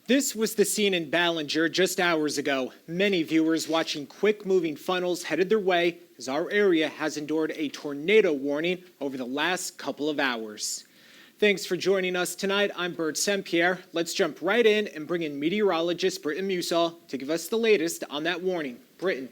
This was the scene in Ballinger just hours ago. Many viewers watching quick-moving funnels headed their way as our area has endured a tornado warning over the last couple of hours. Thanks for joining us tonight. I'm Bert Saint-Pierre. Let's jump right in and bring in meteorologist Britton Musall to give us the latest on that warning. Britton.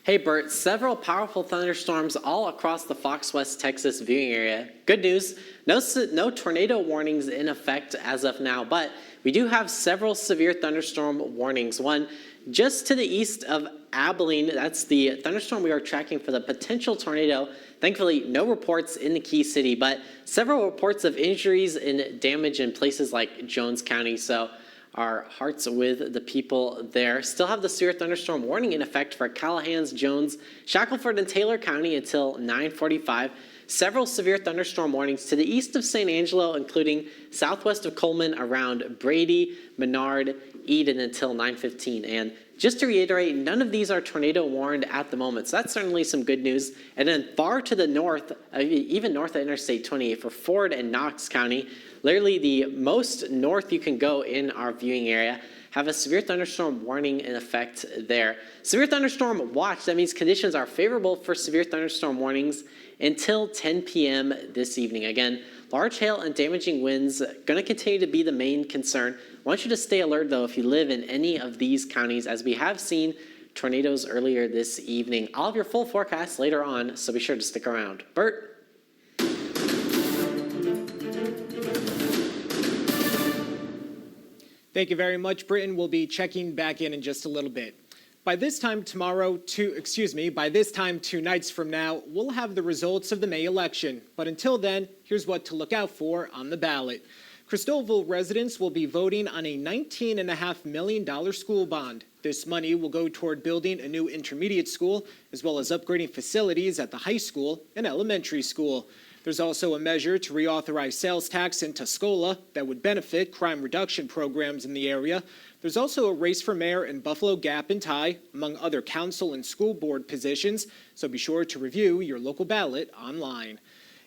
Hey Bert, several powerful thunderstorms all across the Fox West Texas viewing area. Good news, no tornado warnings in effect as of now, but we do have several severe thunderstorm warnings. One just to the east of Abilene, that's the thunderstorm we are tracking for the potential tornado. Thankfully, no reports in the Key City, but several reports of injuries and damage in places like Jones County. So our hearts with the people there. Still have the severe thunderstorm warning in effect for Callahan's, Jones, Shackelford, and Taylor County until 9:45. Several severe thunderstorm warnings to the east of San Angelo, including southwest of Coleman around Brady, Menard, Eden until 9:15. And just to reiterate, none of these are tornado warned at the moment. So that's certainly some good news. And then far to the north, even north of Interstate 28 for Ford and Knox County, literally the most north you can go in our viewing area, have a severe thunderstorm warning in effect there. Severe thunderstorm watch, that means conditions are favorable for severe thunderstorm warnings until 10 p.m. this evening. Again, large hail and damaging winds going to continue to be the main concern. I want you to stay alert, though, if you live in any of these counties, as we have seen tornadoes earlier this evening. I'll have your full forecast later on, so be sure to stick around. Bert? Thank you very much, Britton. We'll be checking back in just a little bit. By this time two nights from now, we'll have the results of the May election. But until then, here's what to look out for on the ballot. Crystalville residents will be voting on a $19.5 million school bond. This money will go toward building a new intermediate school, as well as upgrading facilities at the high school and elementary school. There's also a measure to reauthorize sales tax in Tuscola that would benefit crime reduction programs in the area. There's also a race for mayor in Buffalo Gap and Ty, among other council and school board positions, so be sure to review your local ballot online.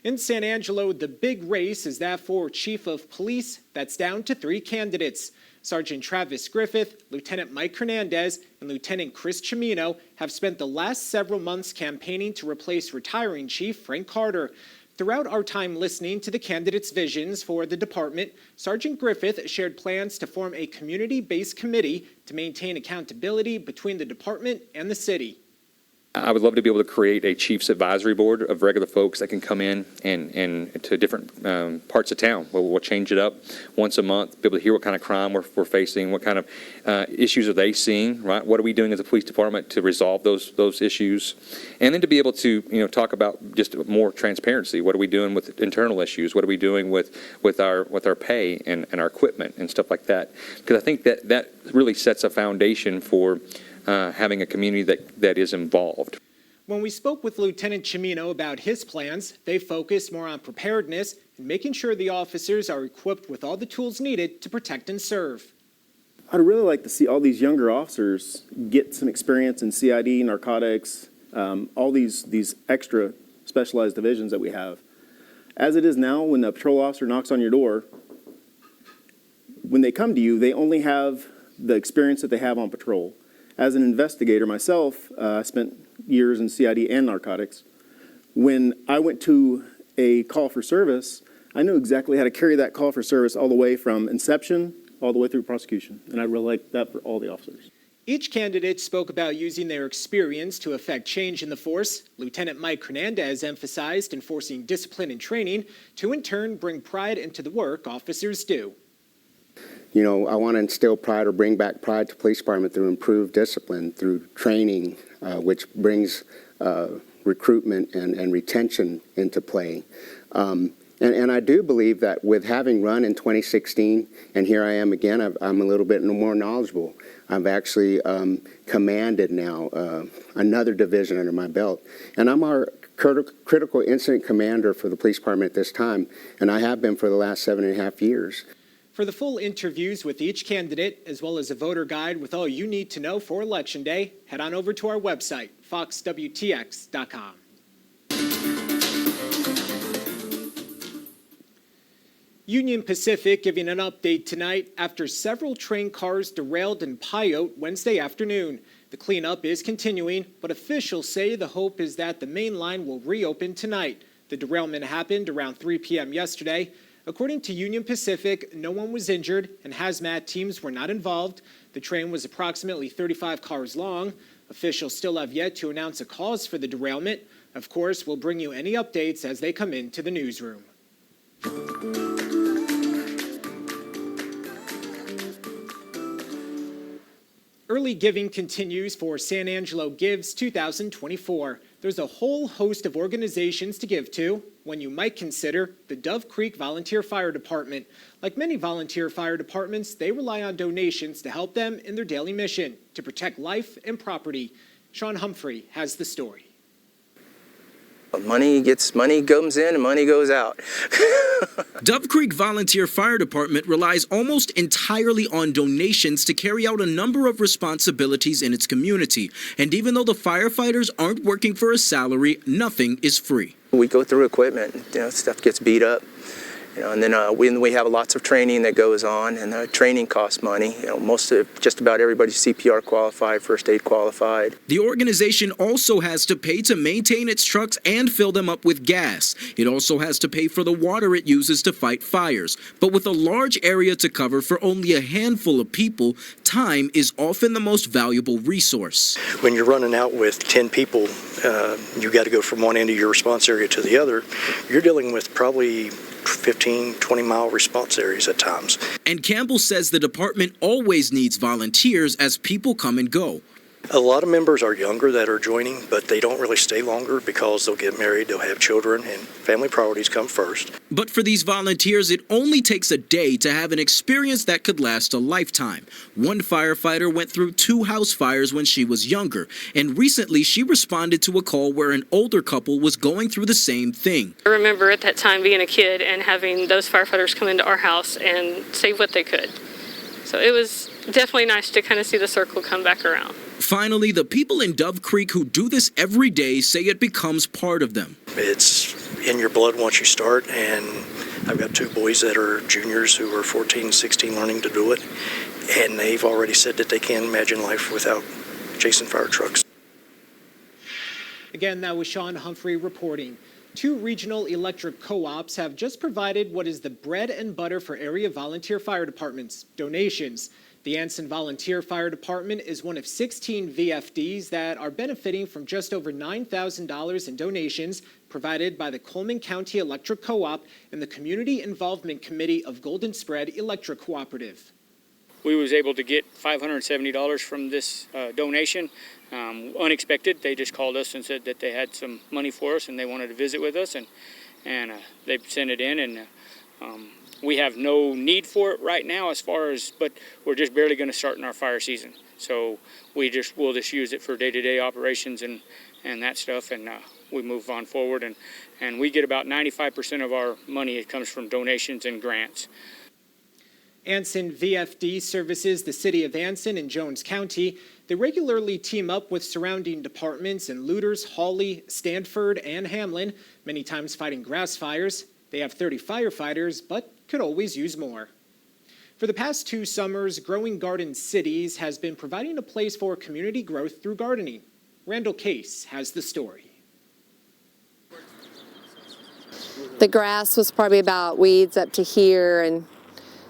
In San Angelo, the big race is that for chief of police. That's down to 3 candidates. Sergeant Travis Griffith, Lieutenant Mike Hernandez, and Lieutenant Chris Cimino have spent the last several months campaigning to replace retiring Chief Frank Carter. Throughout our time listening to the candidates' visions for the department, Sergeant Griffith shared plans to form a community-based committee to maintain accountability between the department and the city. I would love to be able to create a chief's advisory board of regular folks that can come in and to different parts of town. We'll change it up once a month, be able to hear what kind of crime we're facing, what kind of issues are they seeing, right? What are we doing as a police department to resolve those issues? And then to be able to, talk about just more transparency. What are we doing with internal issues? What are we doing with our pay and our equipment and stuff like that? Because I think that really sets a foundation for having a community that is involved. When we spoke with Lieutenant Cimino about his plans, they focused more on preparedness and making sure the officers are equipped with all the tools needed to protect and serve. I'd really like to see all these younger officers get some experience in CID, narcotics, all these extra specialized divisions that we have. As it is now, when a patrol officer knocks on your door, when they come to you, they only have the experience that they have on patrol. As an investigator myself, I spent years in CID and narcotics. When I went to a call for service, I knew exactly how to carry that call for service all the way from inception all the way through prosecution. And I really like that for all the officers. Each candidate spoke about using their experience to affect change in the force. Lieutenant Mike Hernandez emphasized enforcing discipline and training to in turn bring pride into the work officers do. I want to instill pride or bring back pride to police department through improved discipline, through training, which brings recruitment and retention into play. And I do believe that with having run in 2016, and here I am again, I'm a little bit more knowledgeable. I've actually commanded now another division under my belt. And I'm our critical incident commander for the police department at this time, and I have been for the last 7.5 years. For the full interviews with each candidate, as well as a voter guide with all you need to know for Election Day, head on over to our website, foxwtx.com. Union Pacific giving an update tonight after several train cars derailed in Pyote Wednesday afternoon. The cleanup is continuing, but officials say the hope is that the main line will reopen tonight. The derailment happened around 3 p.m. yesterday. According to Union Pacific, no one was injured and hazmat teams were not involved. The train was approximately 35 cars long. Officials still have yet to announce a cause for the derailment. Of course, we'll bring you any updates as they come into the newsroom. Early giving continues for San Angelo Gives 2024. There's a whole host of organizations to give to. One you might consider the Dove Creek Volunteer Fire Department. Like many volunteer fire departments, they rely on donations to help them in their daily mission to protect life and property. Sean Humphrey has the story. Money comes in and money goes out. Dove Creek Volunteer Fire Department relies almost entirely on donations to carry out a number of responsibilities in its community. And even though the firefighters aren't working for a salary, nothing is free. We go through equipment, stuff gets beat up. And then we have lots of training that goes on, and the training costs money. Just about everybody's CPR qualified, first aid qualified. The organization also has to pay to maintain its trucks and fill them up with gas. It also has to pay for the water it uses to fight fires. But with a large area to cover for only a handful of people, time is often the most valuable resource. When you're running out with 10 people, you got to go from one end of your response area to the other. You're dealing with probably 15, 20-mile response areas at times. And Campbell says the department always needs volunteers as people come and go. A lot of members are younger that are joining, but they don't really stay longer because they'll get married, they'll have children, and family priorities come first. But for these volunteers, it only takes a day to have an experience that could last a lifetime. One firefighter went through 2 house fires when she was younger, and recently she responded to a call where an older couple was going through the same thing. I remember at that time being a kid and having those firefighters come into our house and save what they could. So it was definitely nice to kind of see the circle come back around. Finally, the people in Dove Creek who do this every day say it becomes part of them. It's in your blood once you start, and I've got 2 boys that are juniors who are 14, 16 learning to do it, and they've already said that they can't imagine life without chasing fire trucks. Again, that was Sean Humphrey reporting. 2 regional electric co-ops have just provided what is the bread and butter for area volunteer fire departments, donations. The Anson Volunteer Fire Department is one of 16 VFDs that are benefiting from just over $9,000 in donations provided by the Coleman County Electric Co-op and the Community Involvement Committee of Golden Spread Electric Cooperative. We was able to get $570 from this donation. Unexpected. They just called us and said that they had some money for us and they wanted to visit with us, and they sent it in, and we have no need for it right now but we're just barely going to start in our fire season. So we'll just use it for day-to-day operations and that stuff, and we move on forward, and we get about 95% of our money. It comes from donations and grants. Anson VFD services the city of Anson and Jones County. They regularly team up with surrounding departments in Luders, Hawley, Stanford, and Hamlin, many times fighting grass fires. They have 30 firefighters, but could always use more. For the past 2 summers, Growing Garden Cities has been providing a place for community growth through gardening. Randall Case has the story. The grass was probably about weeds up to here, and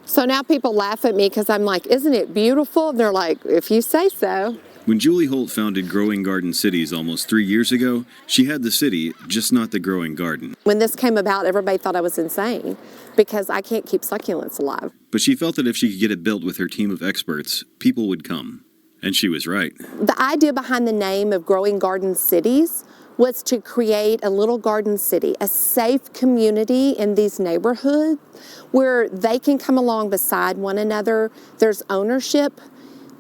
so now people laugh at me because I'm like, isn't it beautiful? And they're like, if you say so. When Julie Holt founded Growing Garden Cities almost 3 years ago, she had the city, just not the growing garden. When this came about, everybody thought I was insane because I can't keep succulents alive. But she felt that if she could get it built with her team of experts, people would come. And she was right. The idea behind the name of Growing Garden Cities was to create a little garden city, a safe community in these neighborhoods where they can come along beside one another. There's ownership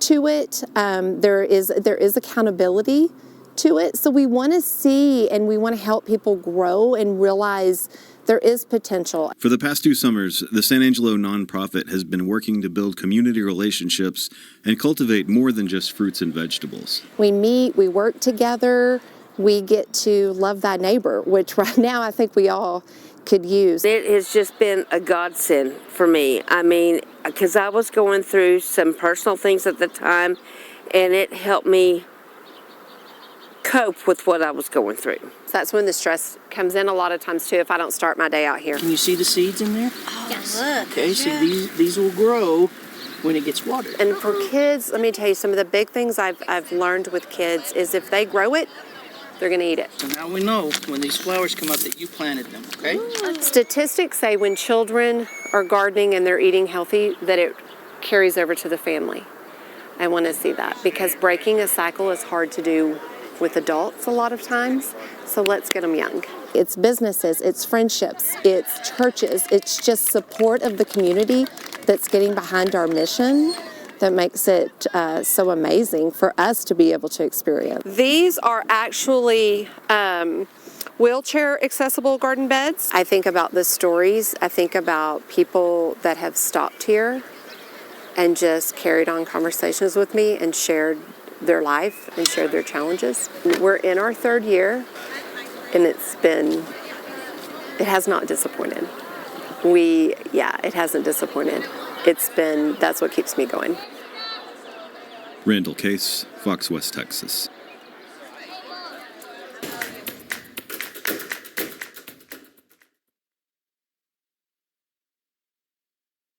to it. There is accountability to it. So we want to see and we want to help people grow and realize there is potential. For the past 2 summers, the San Angelo nonprofit has been working to build community relationships and cultivate more than just fruits and vegetables. We meet, we work together, we get to love thy neighbor, which right now I think we all could use. It has just been a godsend for me. I mean, because I was going through some personal things at the time, and it helped me cope with what I was going through. So that's when the stress comes in a lot of times too, if I don't start my day out here. Can you see the seeds in there? Yes. Okay, so these will grow when it gets watered. And for kids, let me tell you, some of the big things I've learned with kids is if they grow it, they're going to eat it. So now we know when these flowers come up that you planted them, okay? Statistics say when children are gardening and they're eating healthy, that it carries over to the family. I want to see that because breaking a cycle is hard to do with adults a lot of times, so let's get them young. It's businesses, it's friendships, it's churches, it's just support of the community that's getting behind our mission that makes it so amazing for us to be able to experience. These are actually wheelchair accessible garden beds. I think about the stories, I think about people that have stopped here and just carried on conversations with me and shared their life and shared their challenges. We're in our 3rd year and it has not disappointed. It hasn't disappointed. That's what keeps me going. Randall Case, Fox West Texas.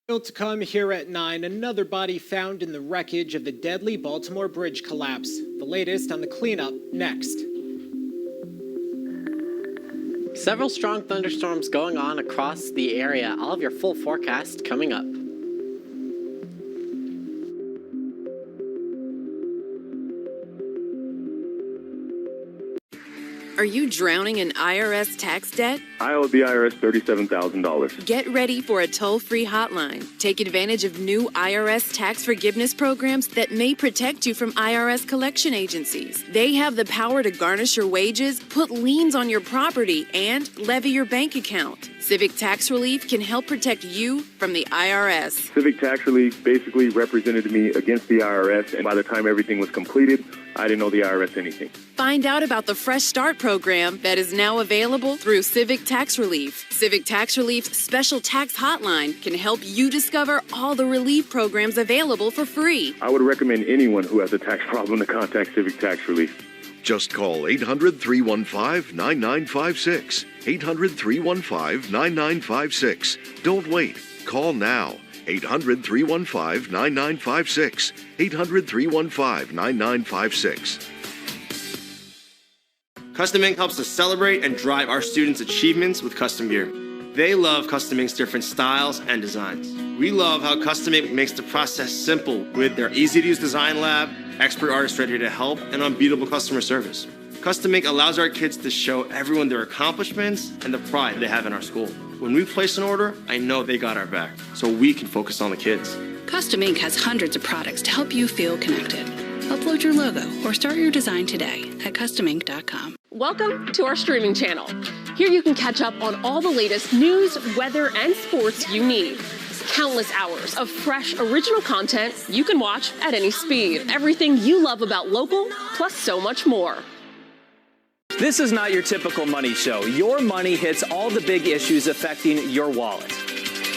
Still to come here at 9, another body found in the wreckage of the deadly Baltimore Bridge collapse. The latest on the cleanup next. Several strong thunderstorms going on across the area. I'll have your full forecast coming up. Are you drowning in IRS tax debt? I owe the IRS $37,000. Get ready for a toll-free hotline. Take advantage of new IRS tax forgiveness programs that may protect you from IRS collection agencies. They have the power to garnish your wages, put liens on your property, and levy your bank account. Civic Tax Relief can help protect you from the IRS. Civic Tax Relief basically represented me against the IRS, and by the time everything was completed, I didn't owe the IRS anything. Find out about the Fresh Start program that is now available through Civic Tax Relief. Civic Tax Relief's special tax hotline can help you discover all the relief programs available for free. I would recommend anyone who has a tax problem to contact Civic Tax Relief. Just call 800-315-9956. 800-315-9956. Don't wait. Call now. 800-315-9956. 800-315-9956. Custom Ink helps us celebrate and drive our students' achievements with custom gear. They love Custom Ink's different styles and designs. We love how Custom Ink makes the process simple with their easy-to-use design lab, expert artists ready to help, and unbeatable customer service. Custom Ink allows our kids to show everyone their accomplishments and the pride they have in our school. When we place an order, I know they got our back, so we can focus on the kids. Custom Ink has hundreds of products to help you feel connected. Upload your logo or start your design today at customink.com. Welcome to our streaming channel. Here you can catch up on all the latest news, weather, and sports you need. Countless hours of fresh, original content you can watch at any speed. Everything you love about local, plus so much more. This is not your typical money show. Your money hits all the big issues affecting your wallet.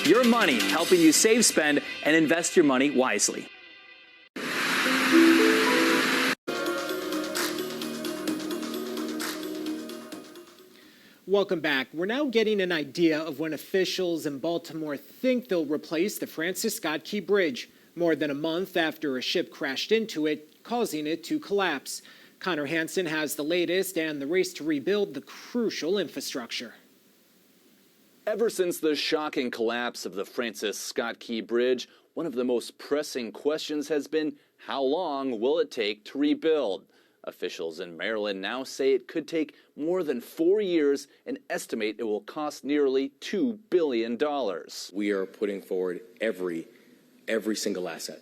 Your money helping you save, spend, and invest your money wisely. Welcome back. We're now getting an idea of when officials in Baltimore think they'll replace the Francis Scott Key Bridge, more than a month after a ship crashed into it, causing it to collapse. Connor Hansen has the latest and the race to rebuild the crucial infrastructure. Ever since the shocking collapse of the Francis Scott Key Bridge, one of the most pressing questions has been, how long will it take to rebuild? Officials in Maryland now say it could take more than 4 years and estimate it will cost nearly $2 billion. We are putting forward every single asset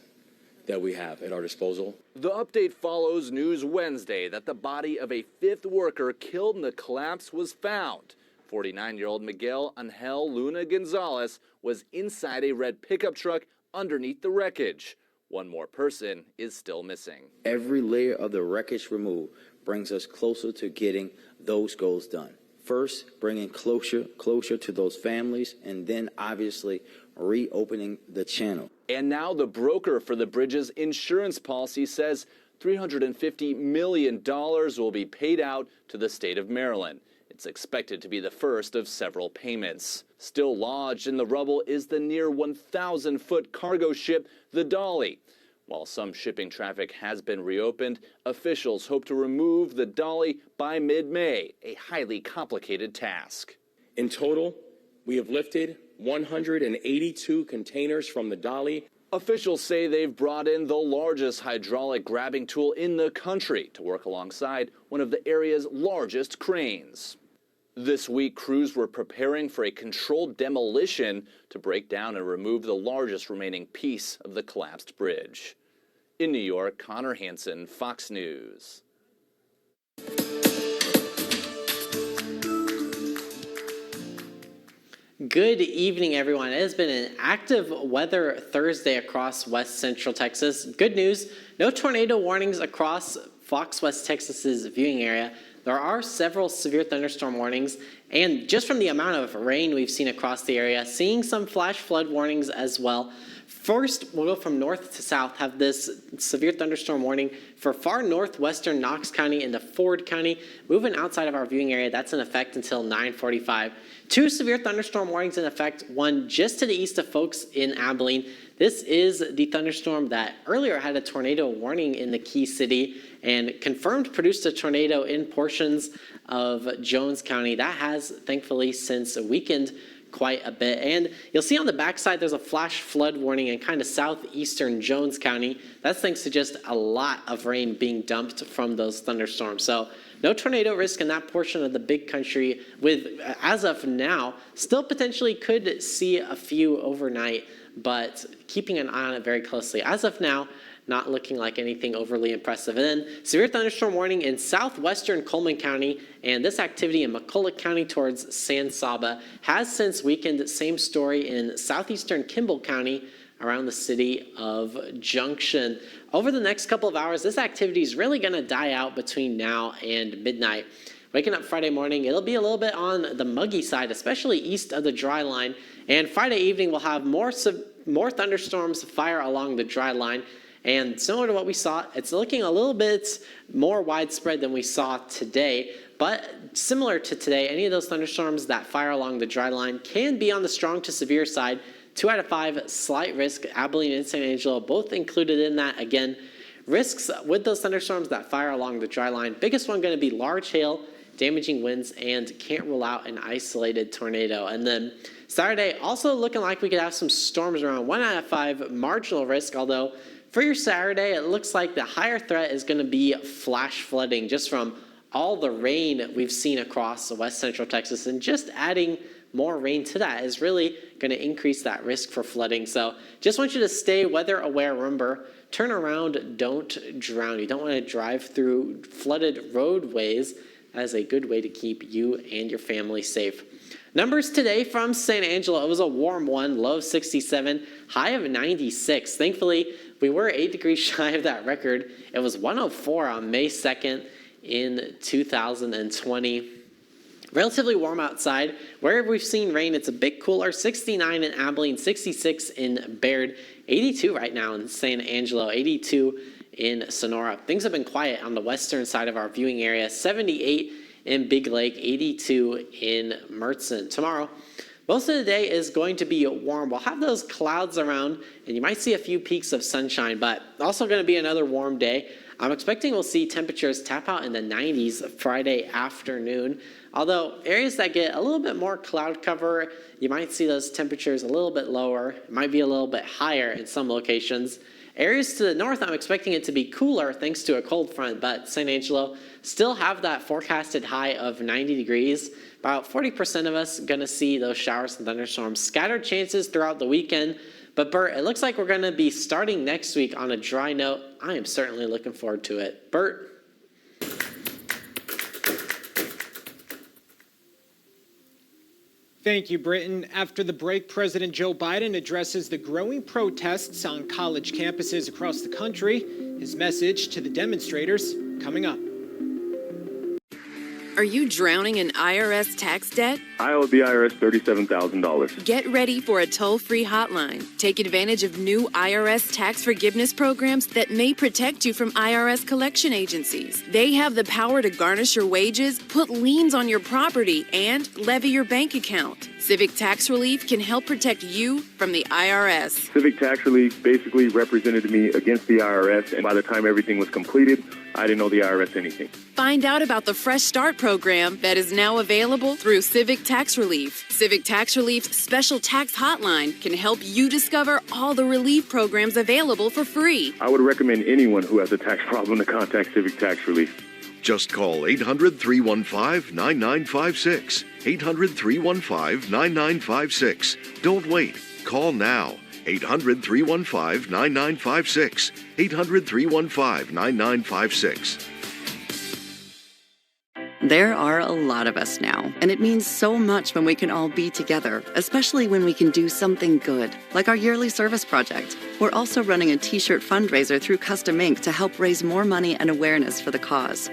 that we have at our disposal. The update follows news Wednesday that the body of a fifth worker killed in the collapse was found. 49-year-old Miguel Angel Luna Gonzalez was inside a red pickup truck underneath the wreckage. One more person is still missing. Every layer of the wreckage removed brings us closer to getting those goals done. First, bringing closure to those families, and then obviously reopening the channel. And now the broker for the bridge's insurance policy says $350 million will be paid out to the state of Maryland. It's expected to be the first of several payments. Still lodged in the rubble is the near 1,000-foot cargo ship, the Dolly. While some shipping traffic has been reopened, officials hope to remove the Dolly by mid-May, a highly complicated task. In total, we have lifted 182 containers from the Dolly. Officials say they've brought in the largest hydraulic grabbing tool in the country to work alongside one of the area's largest cranes. This week, crews were preparing for a controlled demolition to break down and remove the largest remaining piece of the collapsed bridge. In New York, Connor Hansen, Fox News. Good evening, everyone. It has been an active weather Thursday across West Central Texas. Good news, no tornado warnings across Fox West Texas's viewing area. There are several severe thunderstorm warnings, and just from the amount of rain we've seen across the area, seeing some flash flood warnings as well. First, we'll go from north to south, have this severe thunderstorm warning for far northwestern Knox County into Ford County. Moving outside of our viewing area, that's in effect until 9:45. Two severe thunderstorm warnings in effect, one just to the east of folks in Abilene. This is the thunderstorm that earlier had a tornado warning in the Key City and confirmed produced a tornado in portions of Jones County. That has thankfully since weakened quite a bit. And you'll see on the backside there's a flash flood warning in kind of southeastern Jones County. That's thanks to just a lot of rain being dumped from those thunderstorms. So no tornado risk in that portion of the big country, with, as of now, still potentially could see a few overnight, but keeping an eye on it very closely. As of now, not looking like anything overly impressive. And then severe thunderstorm warning in southwestern Coleman County, and this activity in McCulloch County towards San Saba has since weakened. Same story in southeastern Kimball County around the city of Junction. Over the next couple of hours, this activity is really going to die out between now and midnight. Waking up Friday morning, it'll be a little bit on the muggy side, especially east of the dry line. And Friday evening, we'll have more thunderstorms fire along the dry line. And similar to what we saw, it's looking a little bit more widespread than we saw today. But similar to today, any of those thunderstorms that fire along the dry line can be on the strong to severe side. 2 out of 5, slight risk. Abilene and San Angelo both included in that. Again, risks with those thunderstorms that fire along the dry line. Biggest one going to be large hail, damaging winds, and can't rule out an isolated tornado. And then Saturday, also looking like we could have some storms around. 1 out of 5, marginal risk, although for your Saturday, it looks like the higher threat is going to be flash flooding just from all the rain we've seen across West Central Texas, and just adding more rain to that is really going to increase that risk for flooding. So just want you to stay weather aware. Remember, turn around, don't drown. You don't want to drive through flooded roadways. That is a good way to keep you and your family safe. Numbers today from San Angelo. It was a warm one, low of 67, high of 96. Thankfully, we were 8 degrees shy of that record. It was 104 on May 2nd in 2020. Relatively warm outside. Where we've seen rain, it's a bit cooler. 69 in Abilene, 66 in Baird, 82 right now in San Angelo, 82 in Sonora. Things have been quiet on the western side of our viewing area. 78 in Big Lake, 82 in Mertzen. Tomorrow, most of the day is going to be warm. We'll have those clouds around, and you might see a few peaks of sunshine, but also going to be another warm day. I'm expecting we'll see temperatures tap out in the 90s Friday afternoon. Although areas that get a little bit more cloud cover, you might see those temperatures a little bit lower. It might be a little bit higher in some locations. Areas to the north, I'm expecting it to be cooler thanks to a cold front, but San Angelo still have that forecasted high of 90 degrees. About 40% of us going to see those showers and thunderstorms. Scattered chances throughout the weekend. But Bert, it looks like we're going to be starting next week on a dry note. I am certainly looking forward to it. Bert? Thank you, Britton. After the break, President Joe Biden addresses the growing protests on college campuses across the country. His message to the demonstrators coming up. Are you drowning in IRS tax debt? I owe the IRS $37,000. Get ready for a toll-free hotline. Take advantage of new IRS tax forgiveness programs that may protect you from IRS collection agencies. They have the power to garnish your wages, put liens on your property, and levy your bank account. Civic Tax Relief can help protect you from the IRS. Civic Tax Relief basically represented me against the IRS, and by the time everything was completed, I didn't owe the IRS anything. Find out about the Fresh Start program that is now available through Civic Tax Relief. Civic Tax Relief's special tax hotline can help you discover all the relief programs available for free. I would recommend anyone who has a tax problem to contact Civic Tax Relief. Just call 800-315-9956. 800-315-9956. Don't wait. Call now. 800-315-9956. 800-315-9956. There are a lot of us now, and it means so much when we can all be together, especially when we can do something good, like our yearly service project. We're also running a t-shirt fundraiser through Custom Ink to help raise more money and awareness for the cause.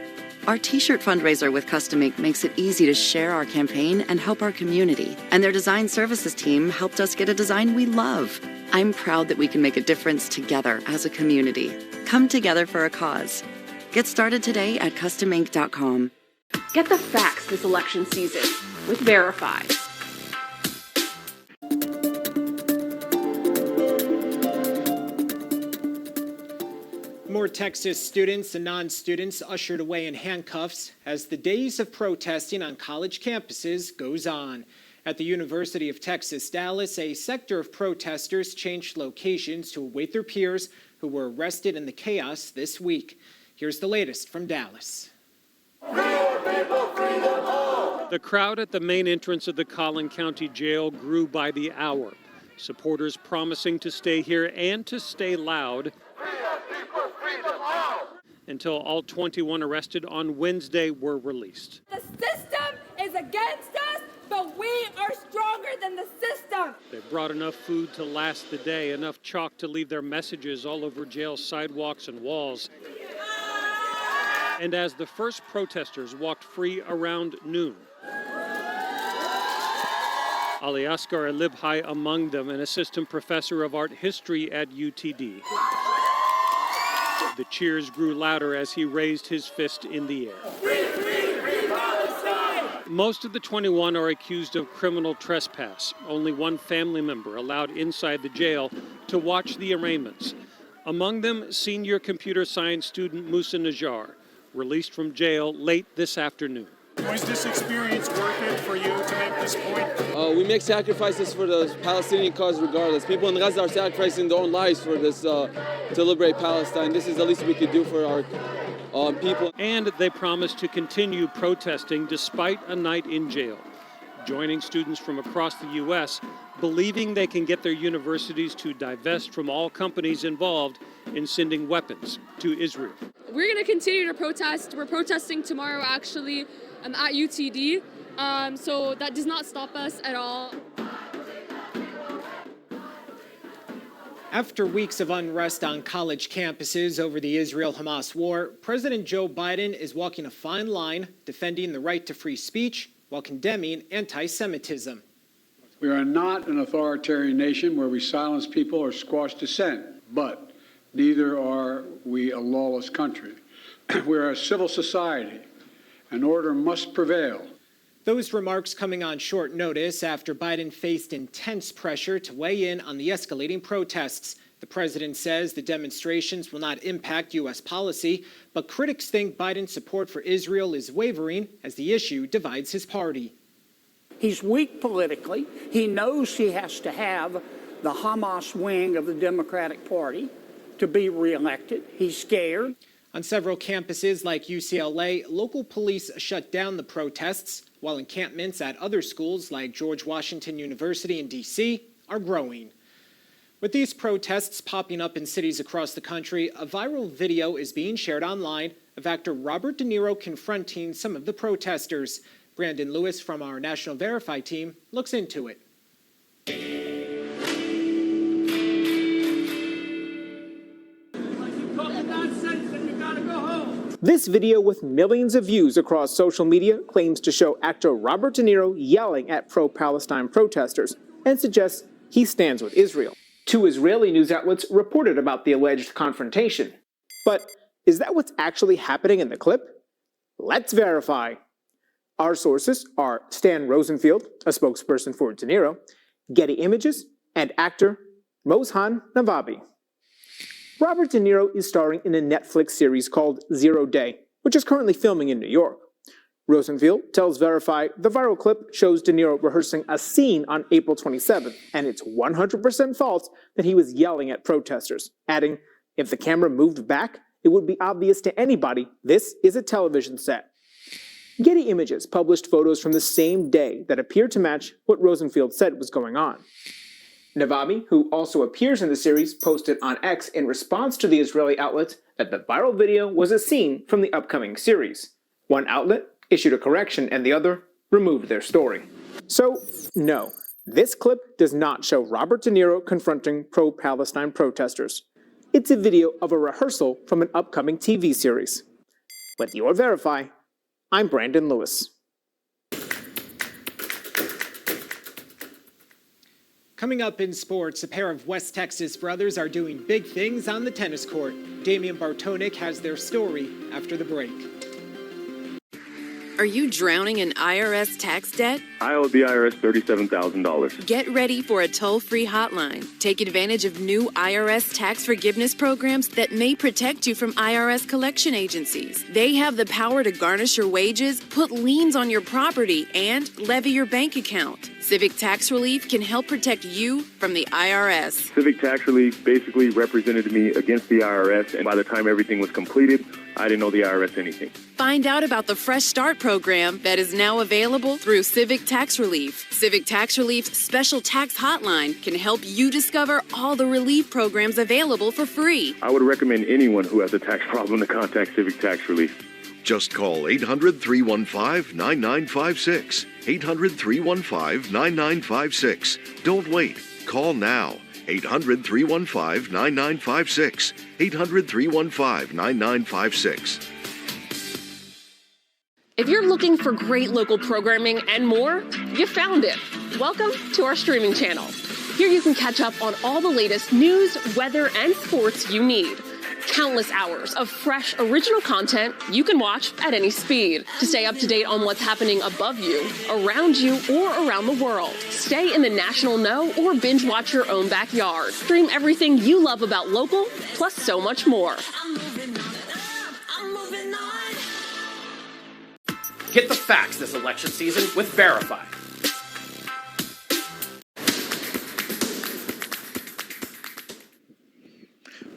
Our t-shirt fundraiser with Custom Ink makes it easy to share our campaign and help our community, and their design services team helped us get a design we love. I'm proud that we can make a difference together as a community. Come together for a cause. Get started today at customink.com. Get the facts this election season with Verify. More Texas students and non-students ushered away in handcuffs as the days of protesting on college campuses goes on. At the University of Texas, Dallas, a sector of protesters changed locations to await their peers who were arrested in the chaos this week. Here's the latest from Dallas. The crowd at the main entrance of the Collin County Jail grew by the hour. Supporters promising to stay here and to stay loud until all 21 arrested on Wednesday were released. The system is against us, but we are stronger than the system. They brought enough food to last the day, enough chalk to leave their messages all over jail sidewalks and walls. And as the first protesters walked free around noon, Ali Asghar Libhai among them, an assistant professor of art history at UTD. The cheers grew louder as he raised his fist in the air. Most of the 21 are accused of criminal trespass. Only one family member allowed inside the jail to watch the arraignments. Among them, senior computer science student Musa Najjar, released from jail late this afternoon. Was this experience worth it for you to make this point? We make sacrifices for the Palestinian cause regardless. People in Gaza are sacrificing their own lives for this, to liberate Palestine. This is the least we could do for our people. And they promise to continue protesting despite a night in jail, joining students from across the U.S., believing they can get their universities to divest from all companies involved in sending weapons to Israel. We're going to continue to protest. We're protesting tomorrow, actually, at UTD. So that does not stop us at all. After weeks of unrest on college campuses over the Israel-Hamas war, President Joe Biden is walking a fine line, defending the right to free speech while condemning anti-Semitism. We are not an authoritarian nation where we silence people or squash dissent, but neither are we a lawless country. We are a civil society, and order must prevail. Those remarks coming on short notice after Biden faced intense pressure to weigh in on the escalating protests. The president says the demonstrations will not impact U.S. policy, but critics think Biden's support for Israel is wavering as the issue divides his party. He's weak politically. He knows he has to have the Hamas wing of the Democratic Party to be reelected. He's scared. On several campuses like UCLA, local police shut down the protests, while encampments at other schools like George Washington University in D.C. are growing. With these protests popping up in cities across the country, a viral video is being shared online of actor Robert De Niro confronting some of the protesters. Brandon Lewis from our National Verify team looks into it. This video with millions of views across social media claims to show actor Robert De Niro yelling at pro-Palestine protesters and suggests he stands with Israel. 2 Israeli news outlets reported about the alleged confrontation. But is that what's actually happening in the clip? Let's verify. Our sources are Stan Rosenfield, a spokesperson for De Niro, Getty Images, and actor Mozhan Navabi. Robert De Niro is starring in a Netflix series called 0 Day, which is currently filming in New York. Rosenfield tells Verify the viral clip shows De Niro rehearsing a scene on April 27th, and it's 100% false that he was yelling at protesters, adding, if the camera moved back, it would be obvious to anybody this is a television set. Getty Images published photos from the same day that appeared to match what Rosenfield said was going on. Navabi, who also appears in the series, posted on X in response to the Israeli outlet that the viral video was a scene from the upcoming series. One outlet issued a correction and the other removed their story. So, no, this clip does not show Robert De Niro confronting pro-Palestine protesters. It's a video of a rehearsal from an upcoming TV series. With your Verify, I'm Brandon Lewis. Coming up in sports, a pair of West Texas brothers are doing big things on the tennis court. Damian Bartonik has their story after the break. Are you drowning in IRS tax debt? I owe the IRS $37,000. Get ready for a toll-free hotline. Take advantage of new IRS tax forgiveness programs that may protect you from IRS collection agencies. They have the power to garnish your wages, put liens on your property, and levy your bank account. Civic Tax Relief can help protect you from the IRS. Civic Tax Relief basically represented me against the IRS, and by the time everything was completed, I didn't owe the IRS anything. Find out about the Fresh Start program that is now available through Civic Tax Relief. Civic Tax Relief's special tax hotline can help you discover all the relief programs available for free. I would recommend anyone who has a tax problem to contact Civic Tax Relief. Just call 800-315-9956. 800-315-9956. Don't wait. Call now. 800-315-9956. 800-315-9956. If you're looking for great local programming and more, you found it. Welcome to our streaming channel. Here you can catch up on all the latest news, weather, and sports you need. Countless hours of fresh, original content you can watch at any speed. To stay up to date on what's happening above you, around you, or around the world. Stay in the national know or binge watch your own backyard. Stream everything you love about local, plus so much more. Get the facts this election season with Verify.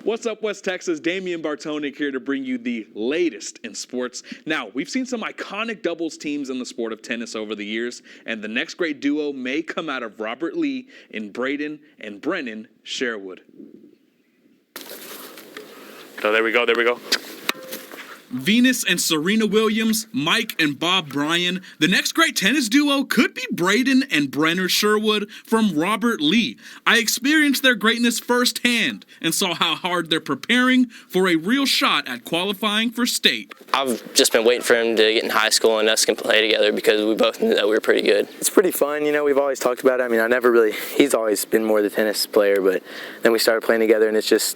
What's up, West Texas? Damian Bartonik here to bring you the latest in sports. Now, we've seen some iconic doubles teams in the sport of tennis over the years, and the next great duo may come out of Robert Lee and Braden and Brennan Sherwood. Oh, there we go, there we go. Venus and Serena Williams, Mike and Bob Bryan. The next great tennis duo could be Braden and Brenner Sherwood from Robert Lee. I experienced their greatness firsthand and saw how hard they're preparing for a real shot at qualifying for state. I've just been waiting for him to get in high school and us can play together because we both knew that we were pretty good. It's pretty fun, you know, we've always talked about it. I mean, he's always been more the tennis player, but then we started playing together and it's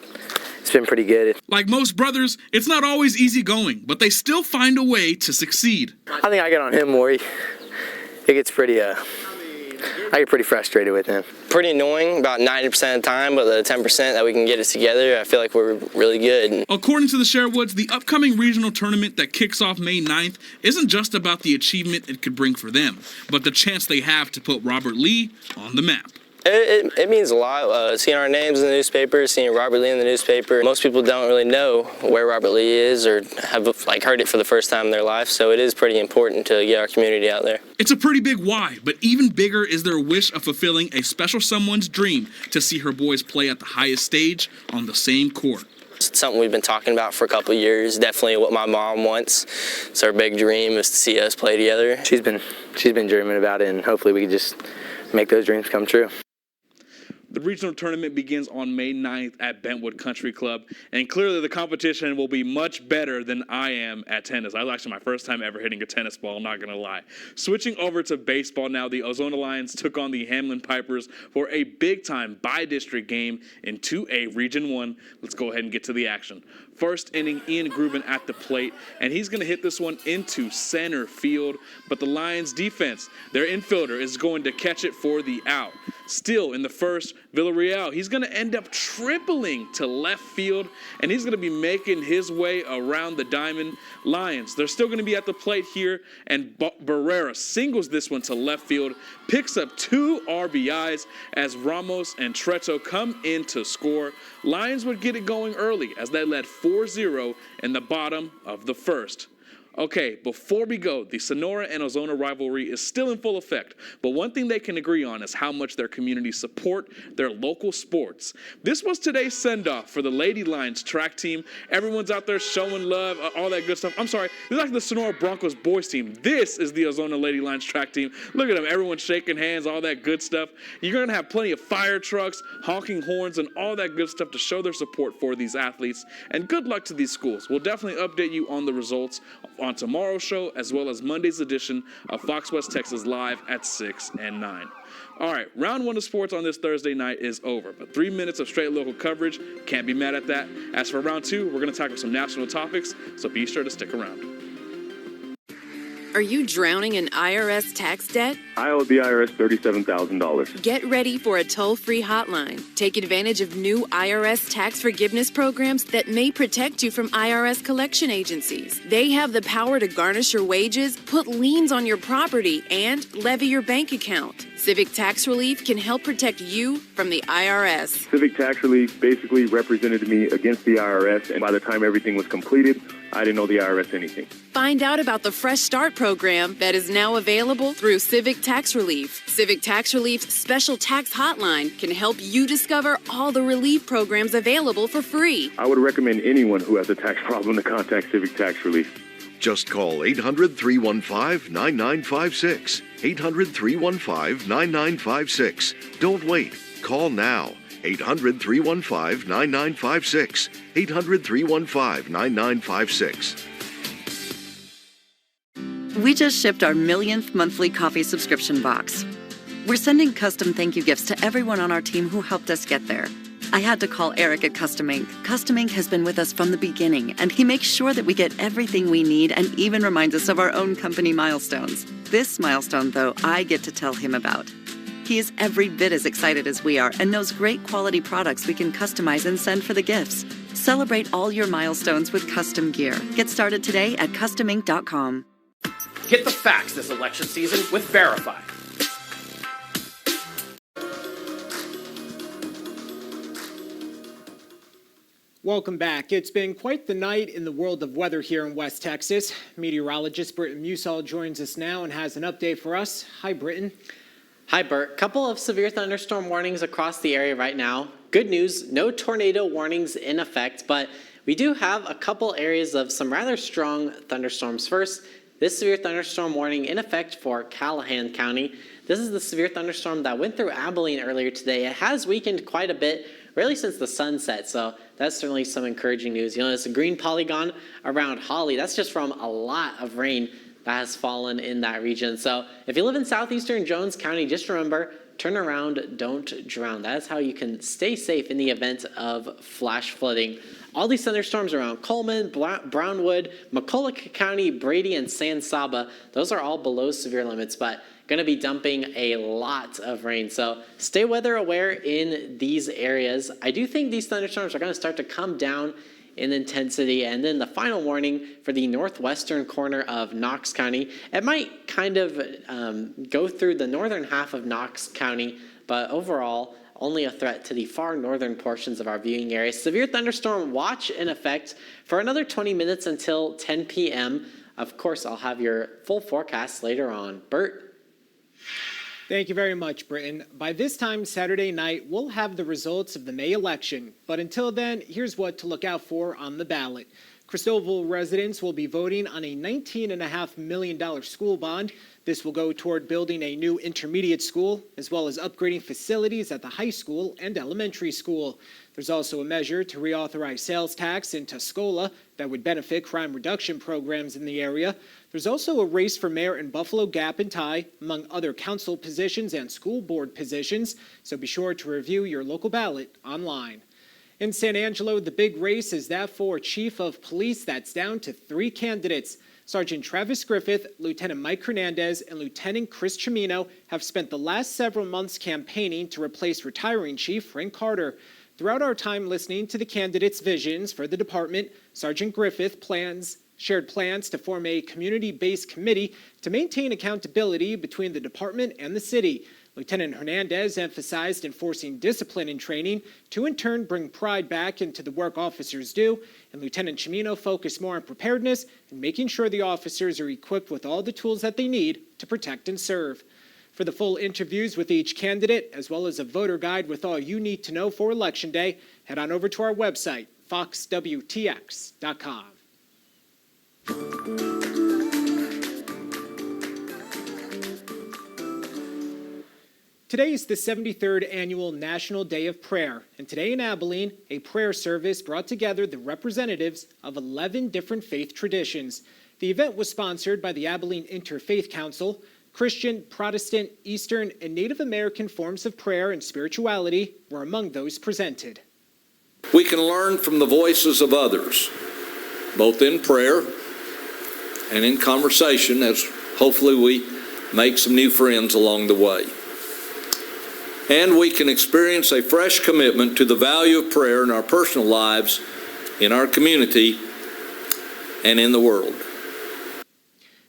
been pretty good. Like most brothers, it's not always easy going, but they still find a way to succeed. I think I get on him more. It gets pretty, I get pretty frustrated with him. Pretty annoying about 90% of the time, but the 10% that we can get it together, I feel like we're really good. According to the Sherwoods, the upcoming regional tournament that kicks off May 9th isn't just about the achievement it could bring for them, but the chance they have to put Robert Lee on the map. It means a lot. Seeing our names in the newspaper, seeing Robert Lee in the newspaper. Most people don't really know where Robert Lee is or have heard it for the first time in their life, so it is pretty important to get our community out there. It's a pretty big why, but even bigger is their wish of fulfilling a special someone's dream to see her boys play at the highest stage on the same court. It's something we've been talking about for a couple of years. Definitely what my mom wants. It's our big dream is to see us play together. She's been dreaming about it, and hopefully we can just make those dreams come true. The regional tournament begins on May 9th at Bentwood Country Club, and clearly the competition will be much better than I am at tennis. That was actually my first time ever hitting a tennis ball, I'm not going to lie. Switching over to baseball now, the Ozona Lions took on the Hamlin Pipers for a big-time by-district game in 2A Region 1. Let's go ahead and get to the action. First inning, Ian Grubin at the plate, and he's going to hit this one into center field, but the Lions defense, their infielder, is going to catch it for the out. Still in the first, Villarreal, he's going to end up tripling to left field, and he's going to be making his way around the diamond. Lions, they're still going to be at the plate here, and Barrera singles this one to left field, picks up 2 RBIs as Ramos and Treto come in to score. Lions would get it going early as they led 4-0 in the bottom of the first. Okay, before we go, the Sonora and Ozona rivalry is still in full effect, but one thing they can agree on is how much their communities support their local sports. This was today's send-off for the Lady Lions track team. Everyone's out there showing love, all that good stuff. I'm sorry, this is like the Sonora Broncos boys team. This is the Ozona Lady Lions track team. Look at them, everyone's shaking hands, all that good stuff. You're going to have plenty of fire trucks, honking horns, and all that good stuff to show their support for these athletes. And good luck to these schools. We'll definitely update you on the results on tomorrow's show, as well as Monday's edition of Fox West Texas Live at 6 and 9. All right, round 1 of sports on this Thursday night is over, but 3 minutes of straight local coverage, can't be mad at that. As for round 2, we're going to tackle some national topics, so be sure to stick around. Are you drowning in IRS tax debt? I owe the IRS $37,000. Get ready for a toll-free hotline. Take advantage of new IRS tax forgiveness programs that may protect you from IRS collection agencies. They have the power to garnish your wages, put liens on your property, and levy your bank account. Civic Tax Relief can help protect you from the IRS. Civic Tax Relief basically represented me against the IRS, and by the time everything was completed, I didn't owe the IRS anything. Find out about the Fresh Start program that is now available through Civic Tax Relief. Civic Tax Relief's special tax hotline can help you discover all the relief programs available for free. I would recommend anyone who has a tax problem to contact Civic Tax Relief. Just call 800-315-9956. 800-315-9956. Don't wait. Call now. 800-315-9956. 800-315-9956. We just shipped our millionth monthly coffee subscription box. We're sending custom thank you gifts to everyone on our team who helped us get there. I had to call Eric at Custom Ink. Custom Ink has been with us from the beginning, and he makes sure that we get everything we need and even reminds us of our own company milestones. This milestone, though, I get to tell him about. He is every bit as excited as we are and knows great quality products we can customize and send for the gifts. Celebrate all your milestones with custom gear. Get started today at customink.com. Get the facts this election season with Verify. Welcome back. It's been quite the night in the world of weather here in West Texas. Meteorologist Britton Musall joins us now and has an update for us. Hi, Britton. Hi, Bert. Couple of severe thunderstorm warnings across the area right now. Good news, no tornado warnings in effect, but we do have a couple areas of some rather strong thunderstorms. First, this severe thunderstorm warning in effect for Callahan County. This is the severe thunderstorm that went through Abilene earlier today. It has weakened quite a bit, really since the sunset, so that's certainly some encouraging news. You know, it's a green polygon around Holly. That's just from a lot of rain that has fallen in that region. So if you live in southeastern Jones County, just remember, turn around, don't drown. That is how you can stay safe in the event of flash flooding. All these thunderstorms around Coleman, Brownwood, McCulloch County, Brady, and San Saba, those are all below severe limits, but going to be dumping a lot of rain. So stay weather aware in these areas. I do think these thunderstorms are going to start to come down in intensity. And then the final warning for the northwestern corner of Knox County. It might kind of go through the northern half of Knox County, but overall, only a threat to the far northern portions of our viewing area. Severe thunderstorm watch in effect for another 20 minutes until 10 p.m. Of course, I'll have your full forecast later on. Bert? Thank you very much, Britton. By this time Saturday night, we'll have the results of the May election. But until then, here's what to look out for on the ballot. Cristobal residents will be voting on a $19.5 million school bond. This will go toward building a new intermediate school, as well as upgrading facilities at the high school and elementary school. There's also a measure to reauthorize sales tax in Tuscola that would benefit crime reduction programs in the area. There's also a race for mayor in Buffalo Gap and Ty, among other council positions and school board positions, so be sure to review your local ballot online. In San Angelo, the big race is that for chief of police. That's down to 3 candidates. Sergeant Travis Griffith, Lieutenant Mike Hernandez, and Lieutenant Chris Cimino have spent the last several months campaigning to replace retiring Chief Frank Carter. Throughout our time listening to the candidates' visions for the department, Sergeant Griffith shared plans to form a community-based committee to maintain accountability between the department and the city. Lieutenant Hernandez emphasized enforcing discipline and training to in turn bring pride back into the work officers do, and Lieutenant Cimino focused more on preparedness and making sure the officers are equipped with all the tools that they need to protect and serve. For the full interviews with each candidate, as well as a voter guide with all you need to know for Election Day, head on over to our website, foxwtx.com. Today is the 73rd Annual National Day of Prayer, and today in Abilene, a prayer service brought together the representatives of 11 different faith traditions. The event was sponsored by the Abilene Interfaith Council. Christian, Protestant, Eastern, and Native American forms of prayer and spirituality were among those presented. We can learn from the voices of others, both in prayer and in conversation, as hopefully we make some new friends along the way. And we can experience a fresh commitment to the value of prayer in our personal lives, in our community, and in the world.